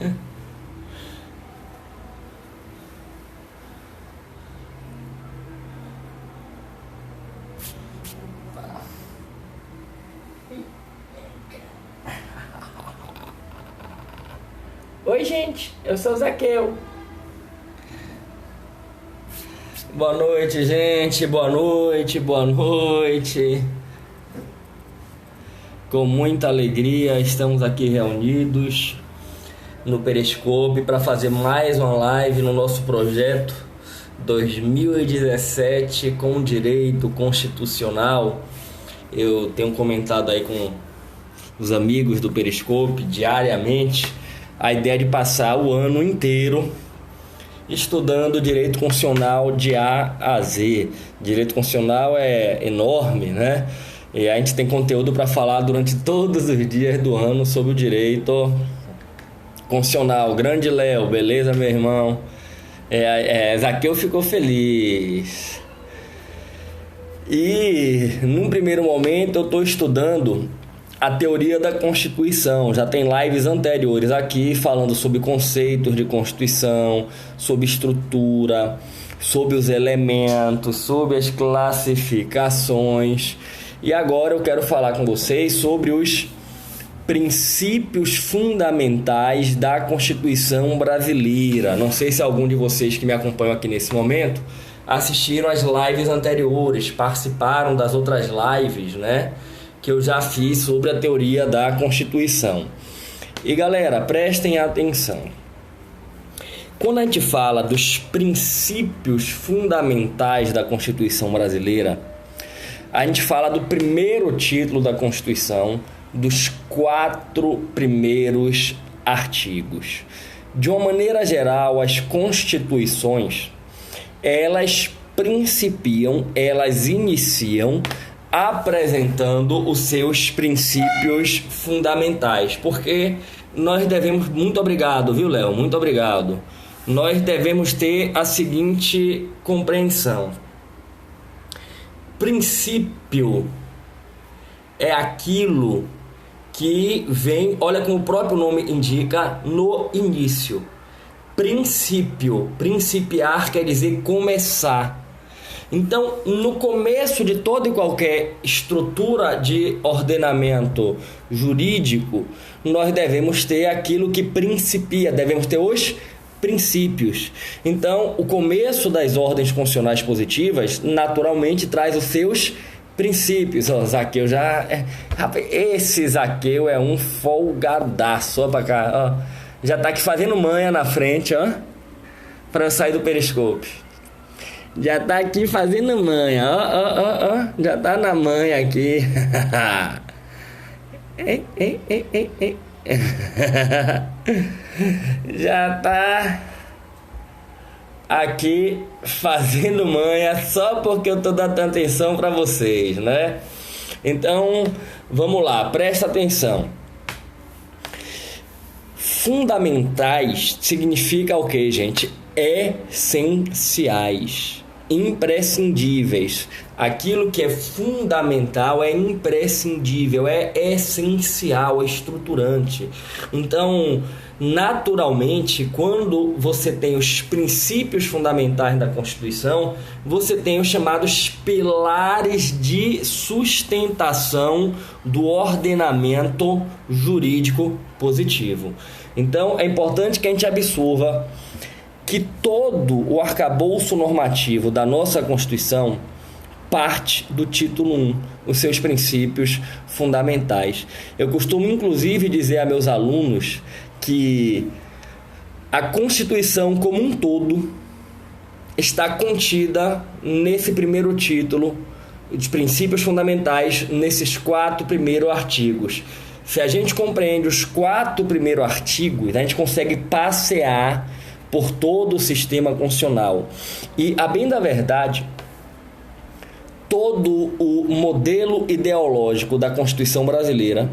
Oi, gente, eu sou o Zaqueu. Boa noite, gente, boa noite, boa noite. Com muita alegria estamos aqui reunidos no Periscope para fazer mais uma live no nosso projeto 2017 com direito constitucional. Eu tenho comentado aí com os amigos do Periscope diariamente a ideia de passar o ano inteiro estudando direito constitucional de A a Z. Direito constitucional é enorme, né? E a gente tem conteúdo para falar durante todos os dias do ano sobre o direito constitucional. Grande Léo, beleza, meu irmão? Zaqueu ficou feliz. E num primeiro momento eu estou estudando a teoria da Constituição. Já tem lives anteriores aqui falando sobre conceitos de Constituição, sobre estrutura, sobre os elementos, sobre as classificações. E agora eu quero falar com vocês sobre os princípios fundamentais da Constituição brasileira. Não sei se algum de vocês que me acompanham aqui nesse momento assistiram às lives anteriores, participaram das outras lives, né, que eu já fiz sobre a teoria da Constituição. E galera, prestem atenção. Quando a gente fala dos princípios fundamentais da Constituição brasileira, a gente fala do primeiro título da Constituição, dos 4 primeiros artigos. De uma maneira geral, as constituições, elas principiam, elas iniciam apresentando os seus princípios fundamentais, porque nós devemos, muito obrigado, viu, Léo? Muito obrigado. Nós devemos ter a seguinte compreensão: princípio é aquilo que vem, olha como o próprio nome indica, no início. Princípio, principiar quer dizer começar. Então, no começo de toda e qualquer estrutura de ordenamento jurídico, nós devemos ter aquilo que principia, devemos ter os princípios. Então, o começo das ordens constitucionais positivas, naturalmente, traz os seus princípios. Zaqueu já... esse Zaqueu é um folgadaço. Ó pra cá, ó. Já tá aqui fazendo manha na frente, ó, para eu sair do Periscope. Já tá aqui fazendo manha, ó. Já tá na manha aqui. Já tá aqui fazendo manha só porque eu tô dando atenção para vocês, né? Então, vamos lá, presta atenção. Fundamentais significa o que, gente? Essenciais, imprescindíveis. Aquilo que é fundamental é imprescindível, é essencial, é estruturante. Então, naturalmente, quando você tem os princípios fundamentais da Constituição, você tem os chamados pilares de sustentação do ordenamento jurídico positivo. Então, é importante que a gente absorva que todo o arcabouço normativo da nossa Constituição parte do título 1, os seus princípios fundamentais. Eu costumo, inclusive, dizer a meus alunos que a Constituição como um todo está contida nesse primeiro título de princípios fundamentais, nesses 4 primeiros artigos. Se a gente compreende os 4 primeiros artigos, a gente consegue passear por todo o sistema constitucional. E, a bem da verdade, todo o modelo ideológico da Constituição brasileira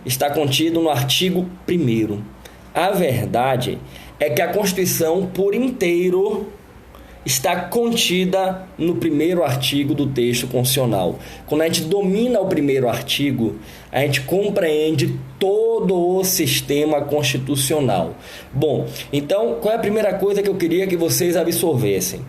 está contido no artigo 1º. A verdade é que a Constituição, por inteiro, está contida no primeiro artigo do texto constitucional. Quando a gente domina o primeiro artigo, a gente compreende todo o sistema constitucional. Bom, então, qual é a primeira coisa que eu queria que vocês absorvessem?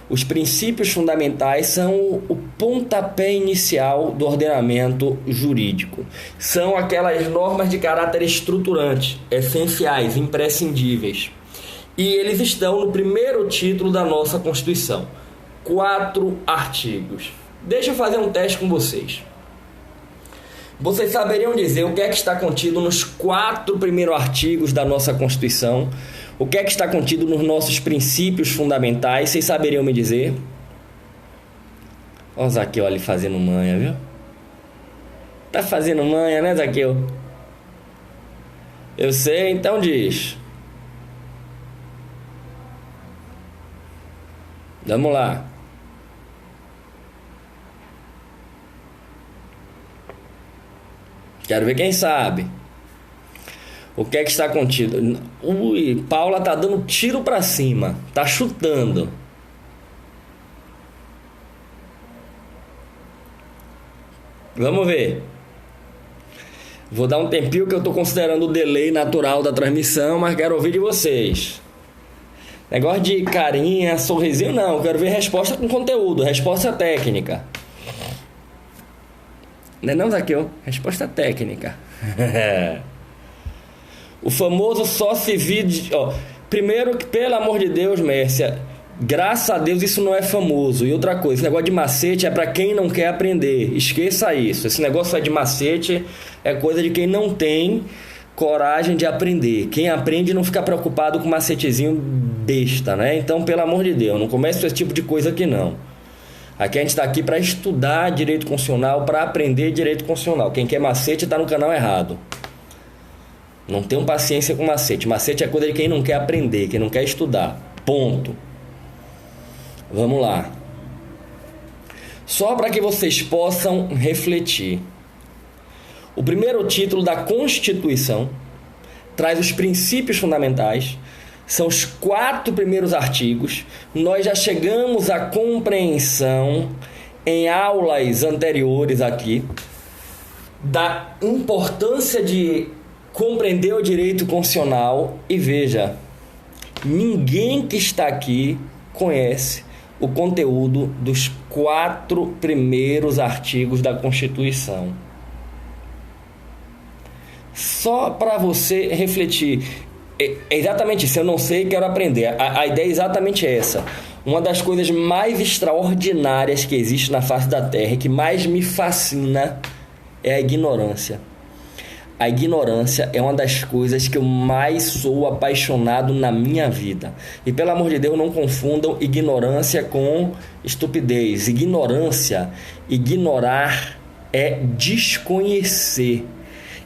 Os princípios fundamentais são o pontapé inicial do ordenamento jurídico. São aquelas normas de caráter estruturante, essenciais, imprescindíveis. E eles estão no primeiro título da nossa Constituição. 4 artigos. Deixa eu fazer um teste com vocês. Vocês saberiam dizer o que é que está contido nos 4 primeiros artigos da nossa Constituição? O que é que está contido nos nossos princípios fundamentais? Vocês saberiam me dizer? Olha o Zaqueu ali fazendo manha, viu? Tá fazendo manha, né, Zaqueu? Eu sei, então diz. Vamos lá. Quero ver quem sabe. O que é que está contido? Ui, Paula tá dando tiro pra cima. Tá chutando. Vamos ver. Vou dar um tempinho que eu tô considerando o delay natural da transmissão, mas quero ouvir de vocês. Negócio de carinha, sorrisinho, não. Eu quero ver resposta com conteúdo, resposta técnica. Não é não, Zaqueu? Resposta técnica. O famoso só se vide... Primeiro, pelo amor de Deus, Mércia, graças a Deus isso não é famoso. E outra coisa, esse negócio de macete é para quem não quer aprender. Esqueça isso. Esse negócio de macete é coisa de quem não tem coragem de aprender. Quem aprende não fica preocupado com macetezinho besta, né? Então, pelo amor de Deus, não comece com esse tipo de coisa aqui não. Aqui a gente está aqui para estudar direito constitucional, para aprender direito constitucional. Quem quer macete está no canal errado. Não tenham paciência com macete. Macete é coisa de quem não quer aprender, quem não quer estudar. Ponto. Vamos lá. Só para que vocês possam refletir. O primeiro título da Constituição traz os princípios fundamentais, são os 4 primeiros artigos. Nós já chegamos à compreensão em aulas anteriores aqui da importância de compreender o direito constitucional. E veja, ninguém que está aqui conhece o conteúdo dos 4 primeiros artigos da Constituição. Só para você refletir. É exatamente isso. Eu não sei, quero aprender. A ideia é exatamente essa. Uma das coisas mais extraordinárias que existe na face da Terra e que mais me fascina é a ignorância. A ignorância é uma das coisas que eu mais sou apaixonado na minha vida. E pelo amor de Deus, não confundam ignorância com estupidez. Ignorar é desconhecer.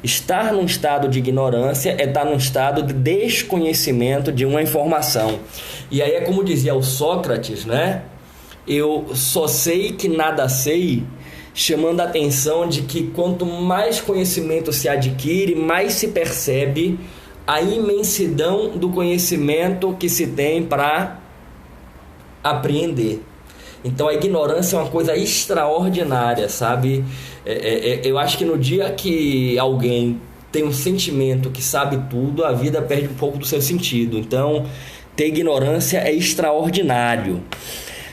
Estar num estado de ignorância é estar num estado de desconhecimento de uma informação. E aí é como dizia o Sócrates, né? Eu só sei que nada sei, chamando a atenção de que quanto mais conhecimento se adquire, mais se percebe a imensidão do conhecimento que se tem para apreender. Então a ignorância é uma coisa extraordinária, sabe? Eu acho que no dia que alguém tem um sentimento que sabe tudo, a vida perde um pouco do seu sentido. Então, ter ignorância é extraordinário.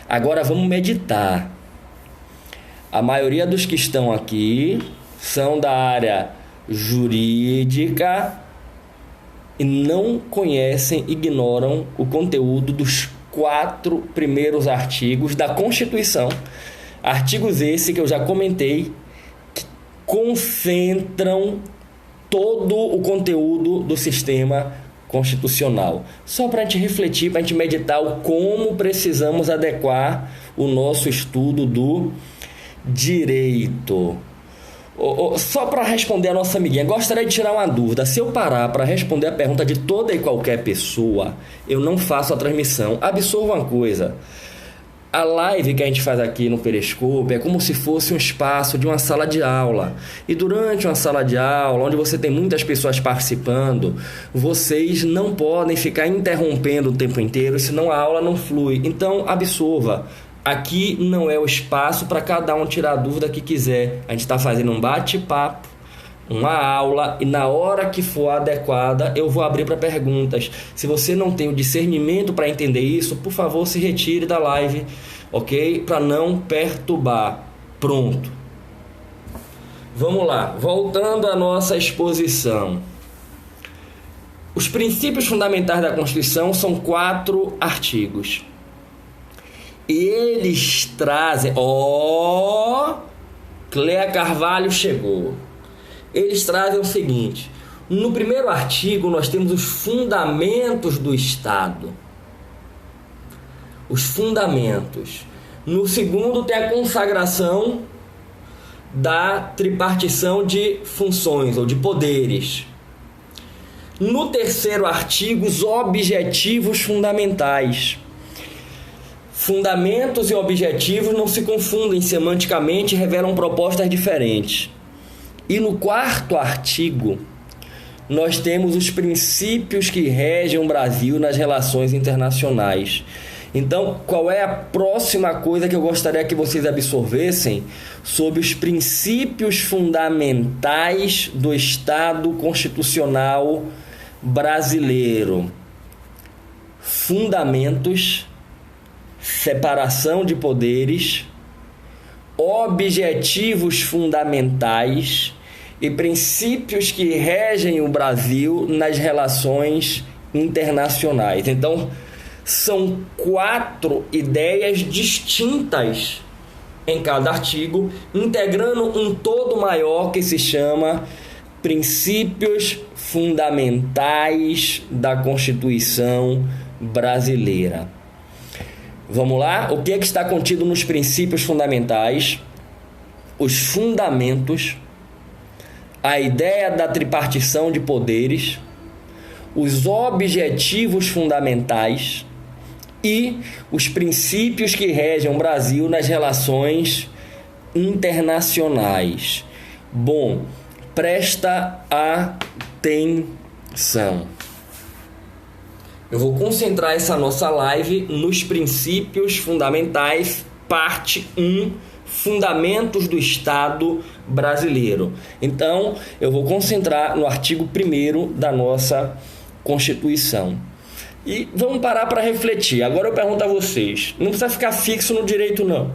Agora vamos meditar. A maioria dos que estão aqui são da área jurídica e não conhecem, ignoram o conteúdo dos 4 primeiros artigos da Constituição. Artigos esses que eu já comentei, que concentram todo o conteúdo do sistema constitucional. Só para a gente refletir, para a gente meditar o como precisamos adequar o nosso estudo do direito. Só para responder a nossa amiguinha, gostaria de tirar uma dúvida. Se eu parar para responder a pergunta de toda e qualquer pessoa, eu não faço a transmissão. Absorva uma coisa: A live que a gente faz aqui no Periscope é como se fosse um espaço de uma sala de aula. E durante uma sala de aula, onde você tem muitas pessoas participando, vocês não podem ficar interrompendo o tempo inteiro, senão a aula não flui. Então, absorva. Aqui não é o espaço para cada um tirar a dúvida que quiser. A gente está fazendo um bate-papo, uma aula, e na hora que for adequada eu vou abrir para perguntas. Se você não tem o discernimento para entender isso, por favor, se retire da live, ok? Para não perturbar. Pronto. Vamos lá, voltando à nossa exposição. Os princípios fundamentais da Constituição são 4 artigos. E eles trazem... Cléa Carvalho chegou. Eles trazem o seguinte: no primeiro artigo nós temos os fundamentos do Estado. Os fundamentos. No segundo tem a consagração da tripartição de funções ou de poderes. No terceiro artigo, os objetivos fundamentais. Fundamentos e objetivos não se confundem semanticamente e revelam propostas diferentes. E no quarto artigo, nós temos os princípios que regem o Brasil nas relações internacionais. Então, qual é a próxima coisa que eu gostaria que vocês absorvessem sobre os princípios fundamentais do Estado Constitucional brasileiro? Fundamentos, separação de poderes, objetivos fundamentais e princípios que regem o Brasil nas relações internacionais. Então, são 4 ideias distintas em cada artigo, integrando um todo maior que se chama Princípios Fundamentais da Constituição Brasileira. Vamos lá? O que é que está contido nos princípios fundamentais? Os fundamentos, a ideia da tripartição de poderes, os objetivos fundamentais e os princípios que regem o Brasil nas relações internacionais. Bom, presta atenção. Eu vou concentrar essa nossa live nos princípios fundamentais, parte 1, Fundamentos do Estado Brasileiro. Então, eu vou concentrar no artigo 1º da nossa Constituição. E vamos parar para refletir. Agora eu pergunto a vocês, não precisa ficar fixo no direito, não.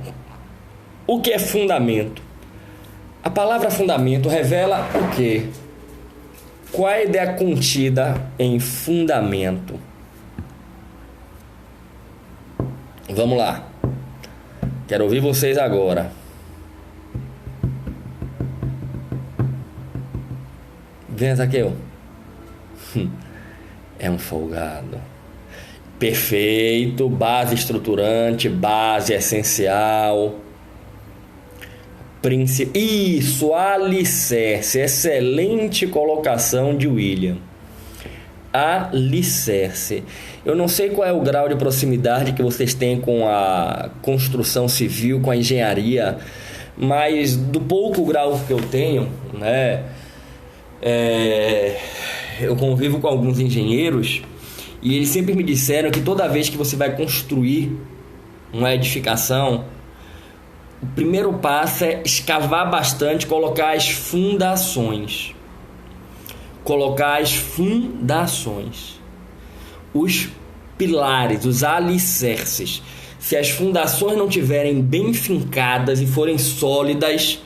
O que é fundamento? A palavra fundamento revela o quê? Qual é a ideia contida em fundamento? Vamos lá. Quero ouvir vocês agora. Vem, Zaqueu. É um folgado. Perfeito. Base estruturante, base essencial. Isso, alicerce. Excelente colocação de William. Alicerce. Eu não sei qual é o grau de proximidade que vocês têm com a construção civil, com a engenharia, mas do pouco grau que eu tenho, né, eu convivo com alguns engenheiros e eles sempre me disseram que toda vez que você vai construir uma edificação, o primeiro passo é escavar bastante, colocar as fundações. Os pilares, os alicerces. Se as fundações não estiverem bem fincadas e forem sólidas,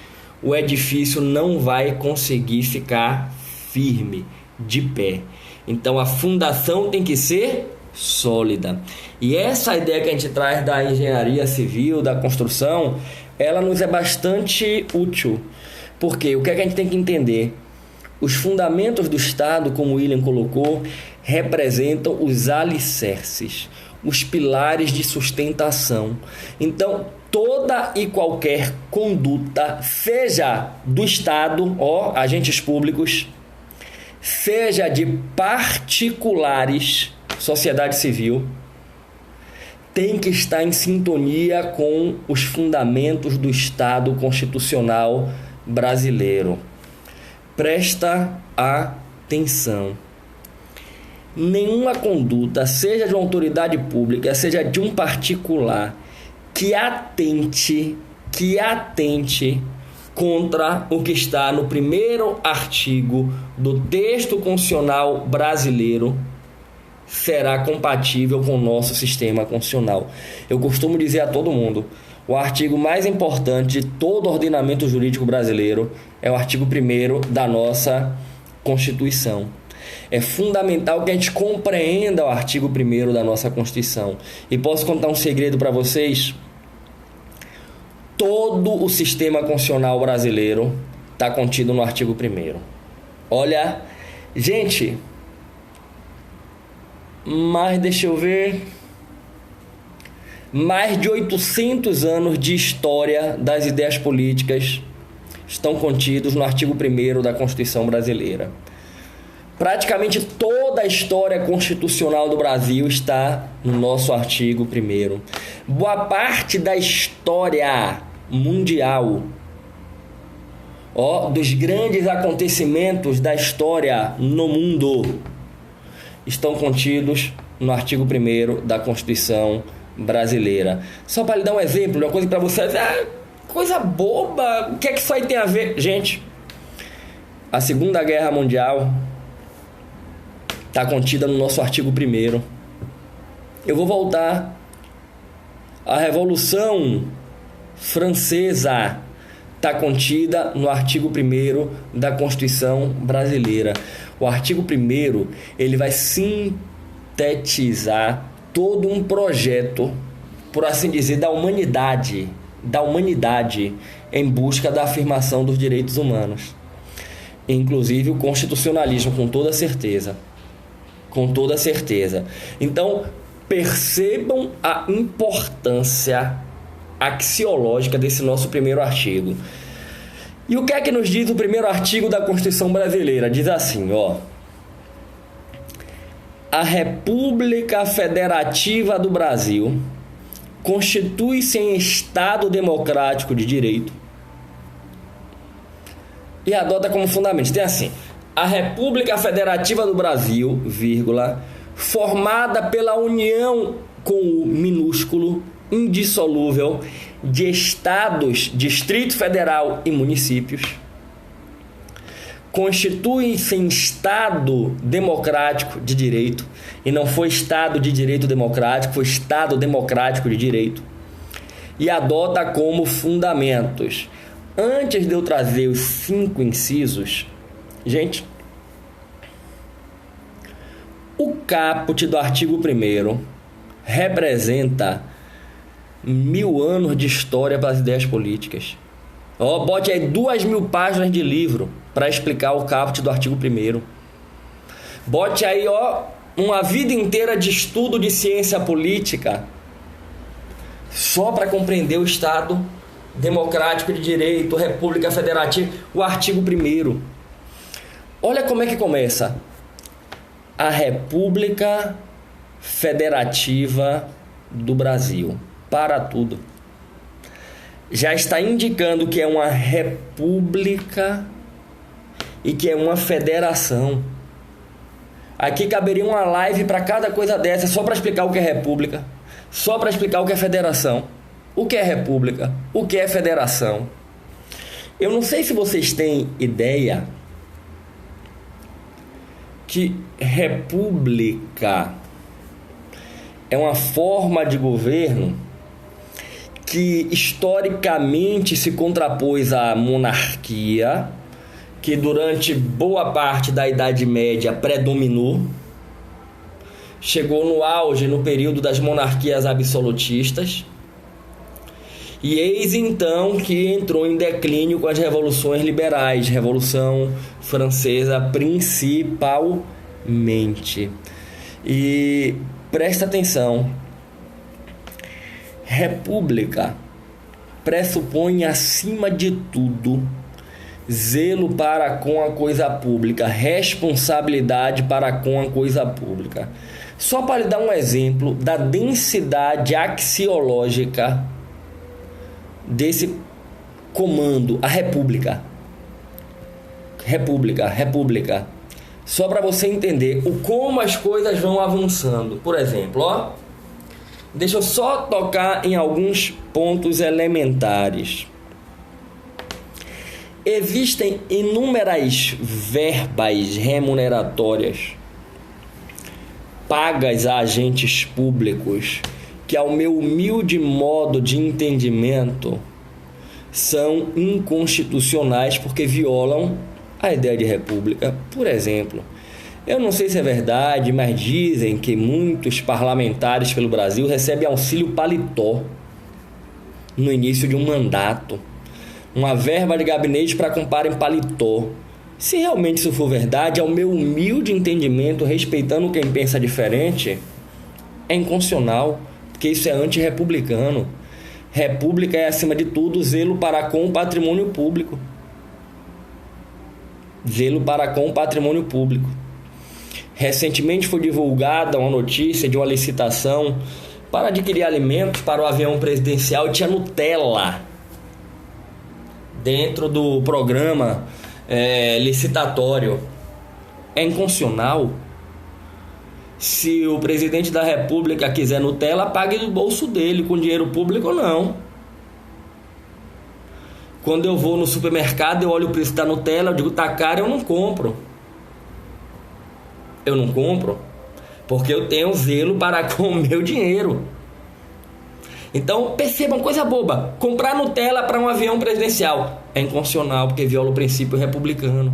o edifício não vai conseguir ficar firme, de pé. Então a fundação tem que ser sólida. E essa ideia que a gente traz da engenharia civil, da construção, ela nos é bastante útil. Porque o que é que a gente tem que entender? Os fundamentos do Estado, como o William colocou, representam os alicerces, os pilares de sustentação. Então, toda e qualquer conduta, seja do Estado, agentes públicos, seja de particulares, sociedade civil, tem que estar em sintonia com os fundamentos do Estado constitucional brasileiro. Presta atenção. Nenhuma conduta, seja de uma autoridade pública, seja de um particular, que atente contra o que está no primeiro artigo do texto constitucional brasileiro será compatível com o nosso sistema constitucional. Eu costumo dizer a todo mundo, o artigo mais importante de todo o ordenamento jurídico brasileiro é o artigo 1º da nossa Constituição. É fundamental que a gente compreenda o artigo 1º da nossa Constituição. E posso contar um segredo para vocês? Todo o sistema constitucional brasileiro está contido no artigo 1º. Olha, gente, mas deixa eu ver, mais de 800 anos de história das ideias políticas estão contidos no artigo 1º da Constituição brasileira. Praticamente toda a história constitucional do Brasil está no nosso artigo 1º. Boa parte da história mundial, dos grandes acontecimentos da história no mundo, estão contidos no artigo 1º da Constituição brasileira. Só para lhe dar um exemplo, uma coisa para você dizer, coisa boba, o que é que isso aí tem a ver? Gente, a Segunda Guerra Mundial está contida no nosso artigo 1º. Eu vou voltar. A Revolução Francesa está contida no artigo 1º da Constituição brasileira. O artigo 1º, ele vai sintetizar todo um projeto, por assim dizer, da humanidade em busca da afirmação dos direitos humanos. Inclusive o constitucionalismo, com toda certeza. Então, percebam a importância axiológica desse nosso primeiro artigo. E o que é que nos diz o primeiro artigo da Constituição brasileira? Diz assim, a República Federativa do Brasil constitui-se em Estado democrático de direito e adota como fundamento. Tem assim, a República Federativa do Brasil, formada pela união com o minúsculo, indissolúvel, de estados, Distrito Federal e municípios, constitui-se em Estado democrático de direito, e não foi Estado de direito democrático, foi Estado democrático de direito, e adota como fundamentos. Antes de eu trazer os 5 incisos, gente, o caput do artigo 1º representa 1000 anos de história para as ideias políticas. Bote aí 2000 páginas de livro para explicar o caput do artigo 1º. Bote aí uma vida inteira de estudo de ciência política só para compreender o Estado democrático de direito, República Federativa, o artigo 1º. Olha como é que começa. A República Federativa do Brasil. Para tudo. Já está indicando que é uma república e que é uma federação. Aqui caberia uma live para cada coisa dessa, só para explicar o que é república, só para explicar o que é federação. O que é república? O que é federação? Eu não sei se vocês têm ideia que república é uma forma de governo que historicamente se contrapôs à monarquia, que durante boa parte da Idade Média predominou, chegou no auge no período das monarquias absolutistas, e eis então que entrou em declínio com as revoluções liberais, Revolução Francesa principalmente. E presta atenção, república pressupõe acima de tudo zelo para com a coisa pública, responsabilidade para com a coisa pública. Só para lhe dar um exemplo da densidade axiológica desse comando, a República. República. Só para você entender como as coisas vão avançando. Por exemplo, deixa eu só tocar em alguns pontos elementares. Existem inúmeras verbas remuneratórias pagas a agentes públicos que, ao meu humilde modo de entendimento, são inconstitucionais porque violam a ideia de república. Por exemplo, eu não sei se é verdade, mas dizem que muitos parlamentares pelo Brasil recebem auxílio paletó no início de um mandato, uma verba de gabinete para comprar em paletó. Se realmente isso for verdade, ao meu humilde entendimento, respeitando quem pensa diferente, é inconstitucional, porque isso é antirrepublicano. República é, acima de tudo, zelo para com o patrimônio público. Zelo para com o patrimônio público. Recentemente foi divulgada uma notícia de uma licitação para adquirir alimentos para o avião presidencial e tinha Nutella dentro do programa licitatório. É inconstitucional. Se o presidente da República quiser Nutella, pague do bolso dele, com dinheiro público ou não. Quando eu vou no supermercado, eu olho o preço da Nutella, eu digo, tá caro, eu não compro. Eu não compro porque eu tenho zelo para com o meu dinheiro. Então, percebam, coisa boba. Comprar Nutella para um avião presidencial é inconstitucional, porque viola o princípio republicano.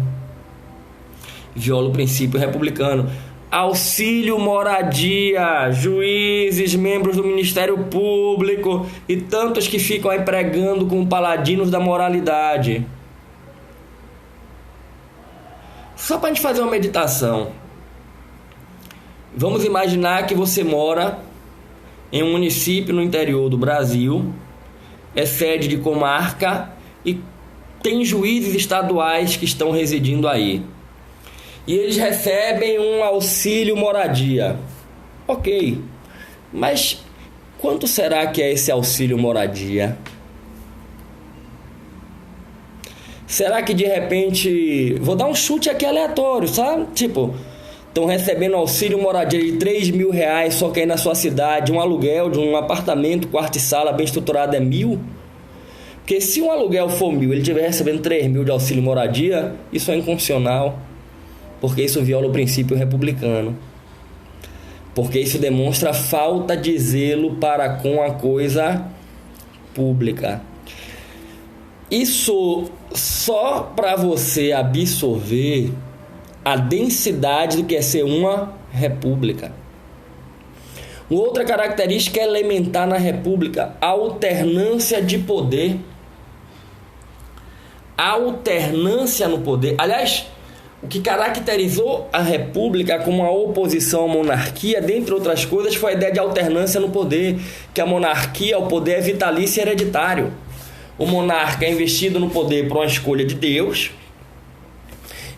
Viola o princípio republicano. Auxílio moradia, juízes, membros do Ministério Público e tantos que ficam aí pregando como paladinos da moralidade. Só para a gente fazer uma meditação. Vamos imaginar que você mora em um município no interior do Brasil, é sede de comarca e tem juízes estaduais que estão residindo aí. E eles recebem um auxílio moradia. Ok, mas quanto será que é esse auxílio moradia? Será que de repente... Vou dar um chute aqui aleatório, sabe? Tipo, estão recebendo auxílio moradia de R$3.000, só que aí na sua cidade um aluguel de um apartamento, quarto e sala bem estruturado é 1.000? Porque se um aluguel for 1.000, ele estiver recebendo 3.000 de auxílio moradia, isso é inconstitucional. Porque isso viola o princípio republicano. Porque isso demonstra falta de zelo para com a coisa pública. Isso só para você absorver a densidade do que é ser uma república. Outra característica elementar na república, a alternância de poder. A alternância no poder. Aliás, o que caracterizou a república como uma oposição à monarquia, dentre outras coisas, foi a ideia de alternância no poder, que a monarquia, o poder é vitalício e hereditário. O monarca é investido no poder por uma escolha de Deus,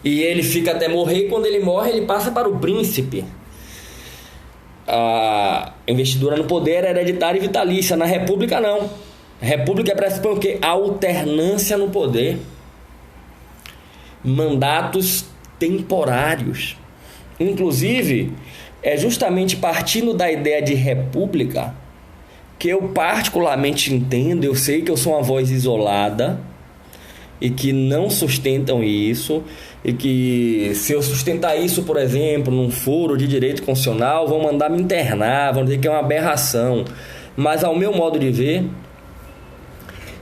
e ele fica até morrer, e quando ele morre, ele passa para o príncipe. A investidura no poder é hereditária e vitalícia. Na república, não. A república pressupõe o quê? A alternância no poder. Mandatos temporários. Inclusive, é justamente partindo da ideia de república que eu particularmente entendo, eu sei que eu sou uma voz isolada e que não sustentam isso, e que se eu sustentar isso, por exemplo, num foro de direito constitucional, vão mandar me internar, vão dizer que é uma aberração. Mas ao meu modo de ver,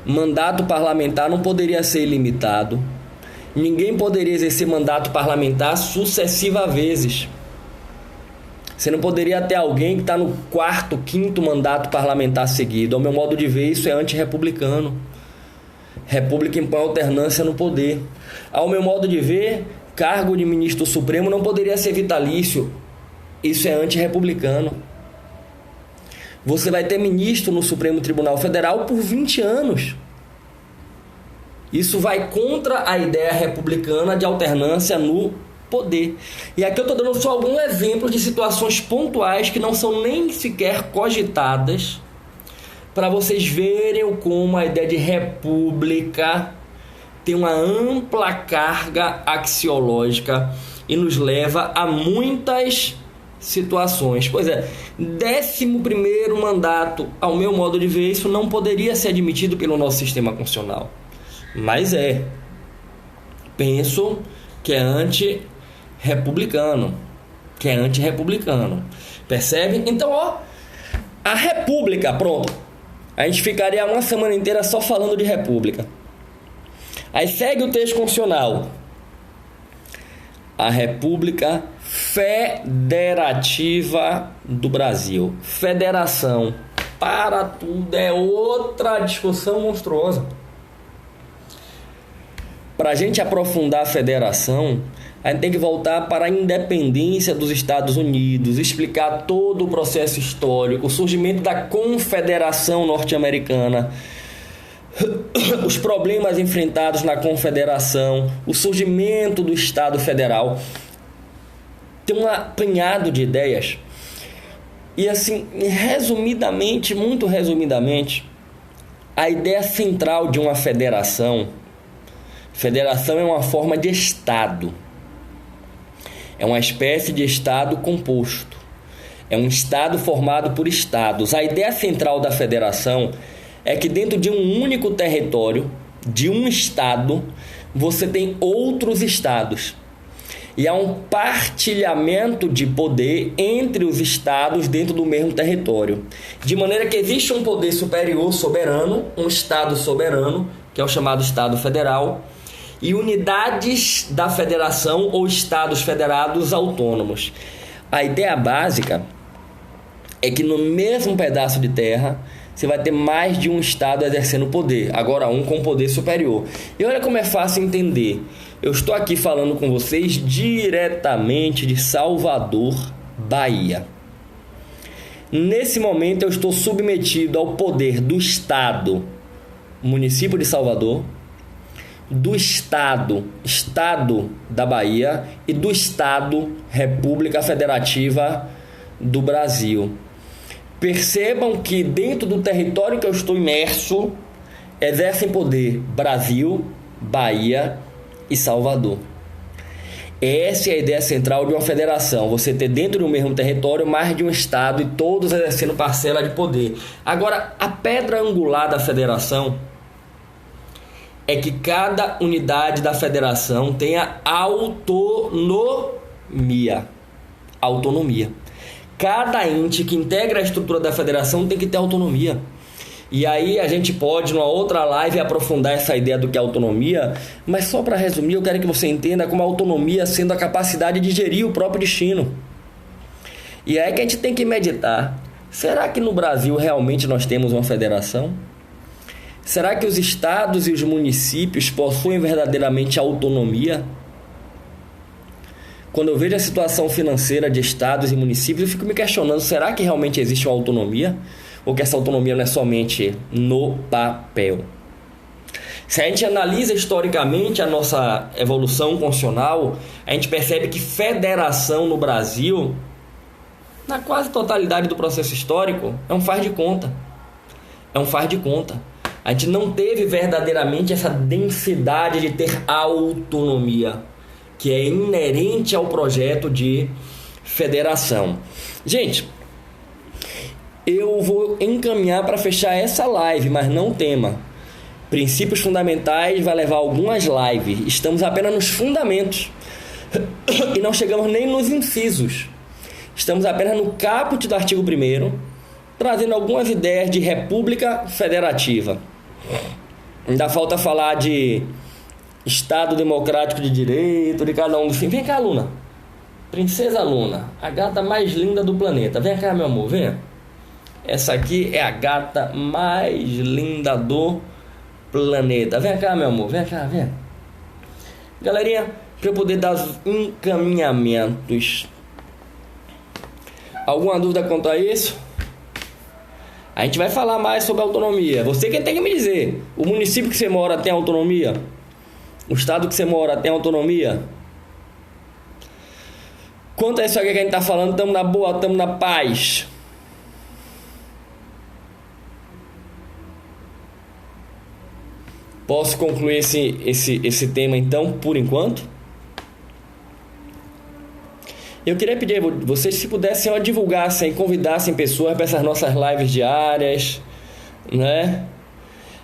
mandato parlamentar não poderia ser ilimitado. Ninguém poderia exercer mandato parlamentar sucessivas vezes. Você não poderia ter alguém que está no quarto, quinto mandato parlamentar seguido. Ao meu modo de ver, isso é antirrepublicano. República impõe alternância no poder. Ao meu modo de ver, cargo de ministro supremo não poderia ser vitalício. Isso é antirrepublicano. Você vai ter ministro no Supremo Tribunal Federal por 20 anos. Isso vai contra a ideia republicana de alternância no poder. E aqui eu estou dando só alguns exemplos de situações pontuais que não são nem sequer cogitadas, para vocês verem como a ideia de república tem uma ampla carga axiológica e nos leva a muitas situações. Pois é, 11º mandato, ao meu modo de ver, isso não poderia ser admitido pelo nosso sistema constitucional. Mas penso que é antirrepublicano. Percebe? Então, a república, pronto. A gente ficaria uma semana inteira só falando de república. Aí segue o texto constitucional. A República Federativa do Brasil. Federação. Para tudo é outra discussão monstruosa. Para a gente aprofundar a federação, a gente tem que voltar para a independência dos Estados Unidos, explicar todo o processo histórico, o surgimento da Confederação Norte-Americana, os problemas enfrentados na Confederação, o surgimento do Estado Federal. Tem um apanhado de ideias. E assim, resumidamente, muito resumidamente, a ideia central de uma federação é uma forma de Estado. É uma espécie de Estado composto. É um Estado formado por Estados. A ideia central da federação é que dentro de um único território, de um Estado, você tem outros Estados. E há um partilhamento de poder entre os Estados dentro do mesmo território. De maneira que existe um poder superior soberano, um Estado soberano, que é o chamado Estado Federal, e unidades da federação ou estados federados autônomos. A ideia básica é que no mesmo pedaço de terra você vai ter mais de um estado exercendo poder, agora um com poder superior. E olha como é fácil entender. Eu estou aqui falando com vocês diretamente de Salvador, Bahia. Nesse momento eu estou submetido ao poder do Estado, município de Salvador, do Estado da Bahia e do Estado República Federativa do Brasil. Percebam que dentro do território que eu estou imerso, exercem poder Brasil, Bahia e Salvador. Essa é a ideia central de uma federação, você ter dentro do mesmo território mais de um estado e todos exercendo parcela de poder. Agora, a pedra angular da federação é que cada unidade da federação tenha autonomia. Cada ente que integra a estrutura da federação tem que ter autonomia. E aí a gente pode, numa outra live, aprofundar essa ideia do que é autonomia, mas só para resumir, eu quero que você entenda como a autonomia sendo a capacidade de gerir o próprio destino. E aí que a gente tem que meditar. Será que no Brasil realmente nós temos uma federação? Será que os estados e os municípios possuem verdadeiramente autonomia? Quando eu vejo a situação financeira de estados e municípios, eu fico me questionando, será que realmente existe uma autonomia? Ou que essa autonomia não é somente no papel? Se a gente analisa historicamente a nossa evolução constitucional, a gente percebe que federação no Brasil, na quase totalidade do processo histórico, é um faz de conta. A gente não teve verdadeiramente essa densidade de ter autonomia, que é inerente ao projeto de federação. Gente, eu vou encaminhar para fechar essa live, mas não tema. Princípios fundamentais vai levar algumas lives. Estamos apenas nos fundamentos e não chegamos nem nos incisos. Estamos apenas no caput do artigo 1º, trazendo algumas ideias de república federativa. Ainda falta falar de Estado democrático de direito, de cada um dos fins. Vem cá, Luna. Princesa Luna, a gata mais linda do planeta. Vem cá, meu amor, vem. Essa aqui é a gata mais linda do planeta. Vem cá, meu amor, vem cá, vem. Galerinha, para eu poder dar os encaminhamentos. Alguma dúvida quanto a isso? A gente vai falar mais sobre autonomia. Você quem tem que me dizer. O município que você mora tem autonomia? O estado que você mora tem autonomia? Quanto a isso aqui que a gente tá falando, estamos na boa, estamos na paz. Posso concluir esse tema então, por enquanto? Eu queria pedir a vocês, se pudessem, divulgassem, convidassem pessoas para essas nossas lives diárias, né?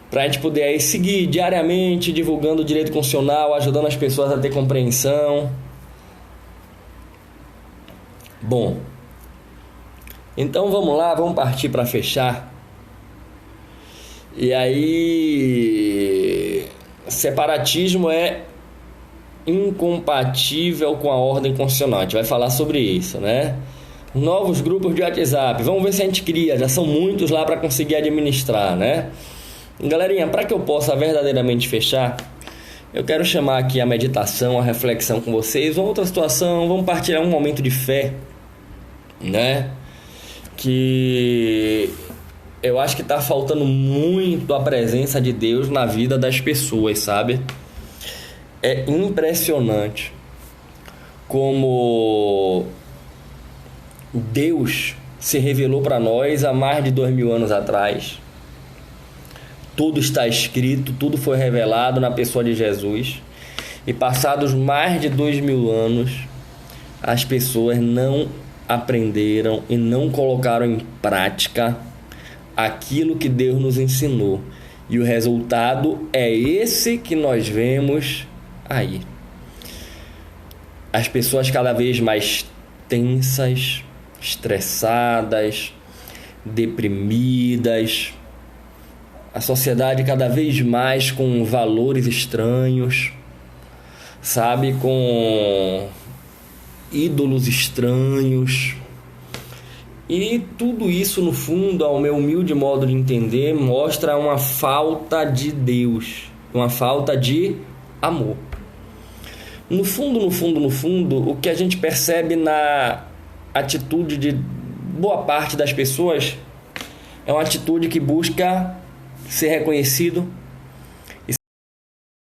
Para a gente poder aí seguir diariamente, divulgando o direito constitucional, ajudando as pessoas a ter compreensão. Bom, então vamos lá, vamos partir para fechar. E aí, separatismo é incompatível com a ordem constitucional. A gente vai falar sobre isso, né? Novos grupos de WhatsApp, vamos ver se a gente cria. Já são muitos lá para conseguir administrar, né? Galerinha, para que eu possa verdadeiramente fechar, eu quero chamar aqui a meditação, a reflexão com vocês. Uma outra situação, vamos partilhar um momento de fé, né? Que eu acho que está faltando muito a presença de Deus na vida das pessoas, sabe? É impressionante como Deus se revelou para nós há mais de 2000 anos atrás. Tudo está escrito, tudo foi revelado na pessoa de Jesus. E passados mais de 2000 anos, as pessoas não aprenderam e não colocaram em prática aquilo que Deus nos ensinou. E o resultado é esse que nós vemos aí. As pessoas cada vez mais tensas, estressadas, deprimidas. A sociedade cada vez mais com valores estranhos, sabe? Com ídolos estranhos. E tudo isso, no fundo, ao meu humilde modo de entender, mostra uma falta de Deus, uma falta de amor. No fundo, o que a gente percebe na atitude de boa parte das pessoas é uma atitude que busca ser reconhecido,